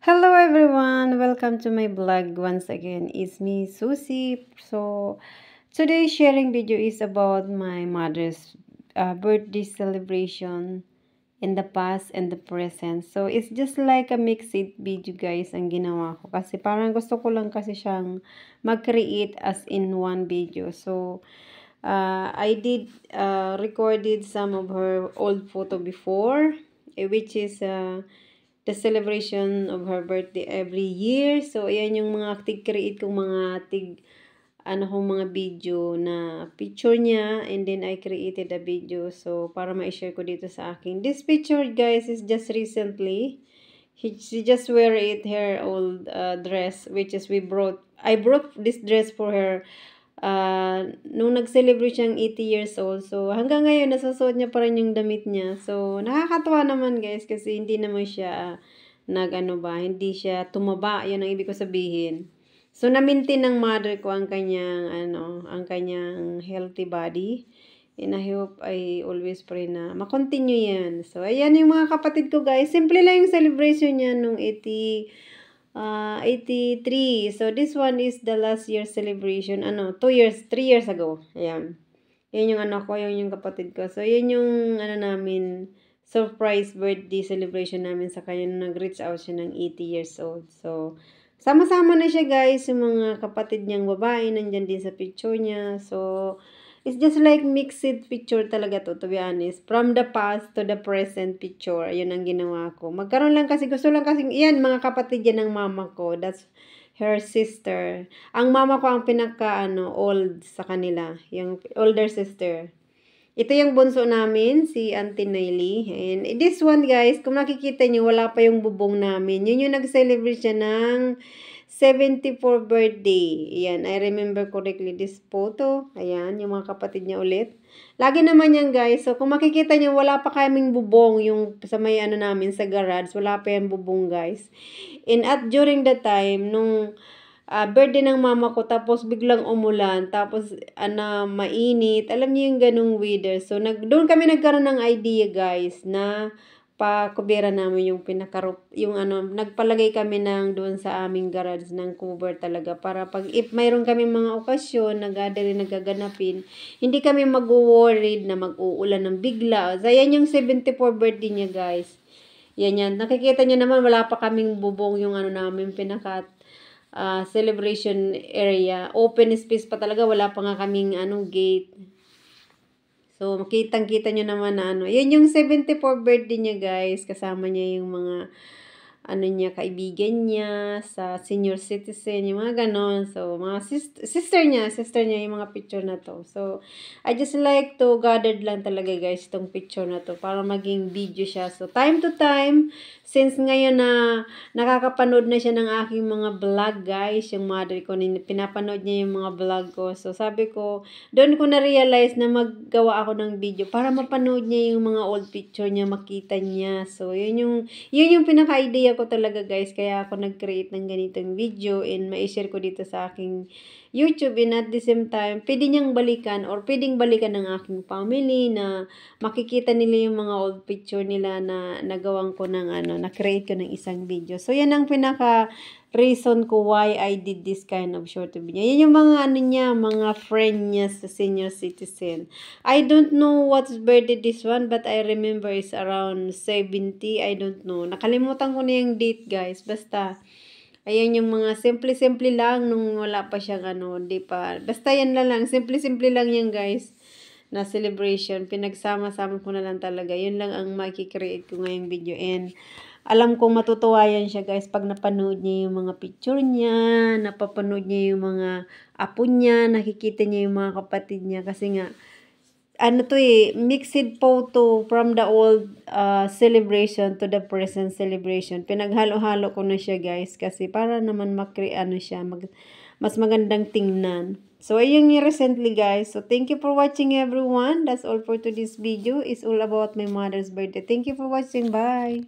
Hello everyone, welcome to my vlog once again. It's me Susie. So today's sharing video is about my mother's birthday celebration in the past and the present. So it's just like a mixed video guys ang ginawa ko kasi parang gusto ko lang kasi siyang mag-create as in one video. So I did recorded some of her old photo before, which is the celebration of her birthday every year. So, ayan yung mga tig-create kong kong mga video na picture niya. And then, I created a video. So, para ma-share ko dito sa akin. This picture, guys, is just recently. She just wear her old dress, which is I brought this dress for her nung nag-celebrate siyang 80 years old. So, hanggang ngayon, nasusuot niya pa rin yung damit niya. So, nakakatuwa naman guys kasi hindi naman siya hindi siya tumaba. Yan ang ibig ko sabihin. So, na-maintain ng mother ko ang kanyang healthy body. And I hope I always pray na makontinue yan. So, ayan yung mga kapatid ko guys. Simple lang yung celebration niya nung 83. So, this one is the last year celebration. 3 years ago. Ayan. Yan yung yun yung kapatid ko. So, yan yung, namin, surprise birthday celebration namin sa kanya nung nag-reach out siya ng 80 years old. So, sama-sama na siya guys. Yung mga kapatid niyang babae, nandyan din sa picture niya. So, it's just like mixed picture talaga to be honest. From the past to the present picture. Ayun ang ginawa ko. Magkaroon lang kasi, gusto lang kasi, yan, mga kapatid yan ng mama ko. That's her sister. Ang mama ko ang old sa kanila. Yung older sister. Ito yung bunso namin, si Auntie Naily. And this one guys, kung nakikita nyo, wala pa yung bubong namin. Yun yung nag-celebrate siya ng 74 birthday. Ayan, I remember correctly this photo. Ayan, yung mga kapatid niya ulit. Lagi naman yan guys. So, kung makikita niyo, wala pa kaming bubong yung sa may namin sa garage. Wala pa yan bubong guys. And during the time, nung birthday ng mama ko, tapos biglang umulan, tapos mainit. Alam niyo yung ganung weather. So, doon kami nagkaroon ng idea guys na pakubera namin yung nagpalagay kami doon sa aming garage ng cover talaga para pag if mayroon kami mga okasyon na nagaganapin, hindi kami mag-worried na mag-uulan ng bigla. So, yan yung 74 birthday niya guys. Yan. Nakikita niyo naman wala pa kaming bubong yung namin celebration area. Open space pa talaga, wala pa nga kaming gate. So, makitang-kita nyo naman na Yan yung 74 birthday niya, guys. Kasama niya yung mga, kaibigan niya, sa senior citizen, yung mga ganon. So, mga sister niya, yung mga picture na to. So, I just like to gathered lang talaga, guys, itong picture na to para maging video siya. So, time to time, since ngayon na nakakapanood na siya ng aking mga vlog, guys, yung mother ko, pinapanood niya yung mga vlog ko. So, sabi ko, doon ko na-realize na maggawa ako ng video para mapanood niya yung mga old picture niya, makita niya. So, yun yung pinaka-idea ko talaga guys. Kaya ako nag-create ng ganitong video and ma-share ko dito sa aking YouTube. And at the same time, pwede niyang balikan or pwedeng balikan ng aking family na makikita nila yung mga old picture nila na nagawang ko na-create ko ng isang video. So, yan ang reason ko why I did this kind of short video. Yan yung mga mga friend niya sa senior citizen. I don't know what's birthday this one, but I remember it's around 70. I don't know. Nakalimutan ko na yung date, guys. Basta, ayan yung mga simple-simple lang nung wala pa siyang di pa. Basta yan lang. Simple-simple lang yan, guys, na celebration. Pinagsama-sama ko na lang talaga. Yun lang ang makikreate ko ngayong video. And alam kong matutuwa yan siya guys pag napanood niya yung mga picture niya, napapanood niya yung mga apo niya, nakikita niya yung mga kapatid niya kasi nga mixed photo from the old celebration to the present celebration. Pinaghalo-halo ko na siya guys kasi para naman mas magandang tingnan. So, ayun yung recently guys. So, thank you for watching everyone. That's all for today's video. It's all about my mother's birthday. Thank you for watching. Bye!